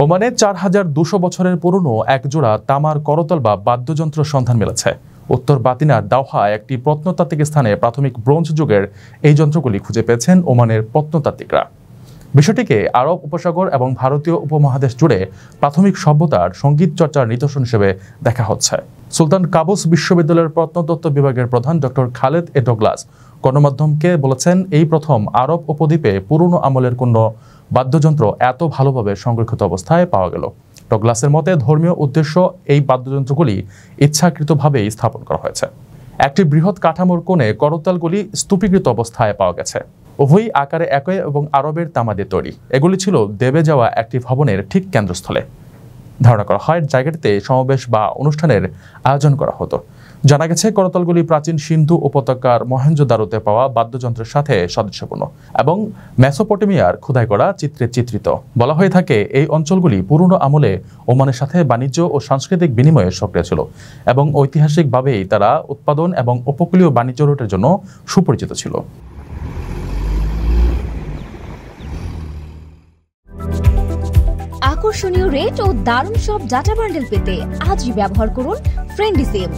ওমানে 4200 বছরের পুরনো একজোড়া তামার করতল বা বাদ্যযন্ত্র সন্ধান মিলেছে। উত্তর বাতিনার দাওহা একটি প্রত্নতাত্ত্বিক স্থানে প্রাথমিক ব্রোঞ্জ যুগের এই যন্ত্রগুলি খুঁজে পেয়েছেন ওমানের প্রত্নতাত্ত্বিকরা। বিষয়টিকে আরব উপসাগর এবং ভারতীয় উপমহাদেশ জুড়ে প্রাথমিক সভ্যতার সঙ্গীত চর্চার নিদর্শন হিসেবে দেখা হচ্ছে। সুলতান কাবুস বিশ্ববিদ্যালয়ের প্রত্নতত্ত্ব বিভাগের প্রধান ডক্টর খালেদ এ ডগলাস গণমাধ্যমকে বলেছেন, এই প্রথম আরব উপদ্বীপে পুরনো আমলের কোনো বাদ্যযন্ত্র এত ভালোভাবে সংরক্ষিত অবস্থায় পাওয়া গেল। ডগলাসের মতে ধর্মীয় উদ্দেশ্য এই বাদ্যযন্ত্রগুলি ইচ্ছাকৃতভাবেই স্থাপন করা হয়েছে। একটি বৃহৎ কাঠামোর কোণে করতালগুলি স্তূপীকৃত অবস্থায় পাওয়া গেছে। উভয়ই আকারে একই এবং আরবের তামা দিয়ে তৈরি। এগুলি ছিল দেবে যাওয়া একটি ভবনের ঠিক কেন্দ্রস্থলে। ধারণা করা হয় জায়গাটিতে সমাবেশ বা অনুষ্ঠানের আয়োজন করা হতো। জানা গেছে করতালগুলি প্রাচীন সিন্ধু উপত্যকার মহেঞ্জোদারোতে পাওয়া বাদ্যযন্ত্রের সাথে সাদৃশ্যপূর্ণ এবং মেসোপটেমিয়ার খোদাই করা চিত্রে চিত্রিত। বলা হয়ে থাকে এই অঞ্চলগুলি পুরনো আমলে ওমানের সাথে বাণিজ্য ও সাংস্কৃতিক বিনিময়ে সক্রিয় ছিল এবং ঐতিহাসিকভাবেই তারা উৎপাদন এবং উপকূলীয় বাণিজ্য রুটের জন্য সুপরিচিত ছিল। আকর্ষণীয় রেট ও দারুণ সব ডাটা বান্ডেল পেতে আজই ব্যবহার করুন ফ্রেন্ডলি সিম।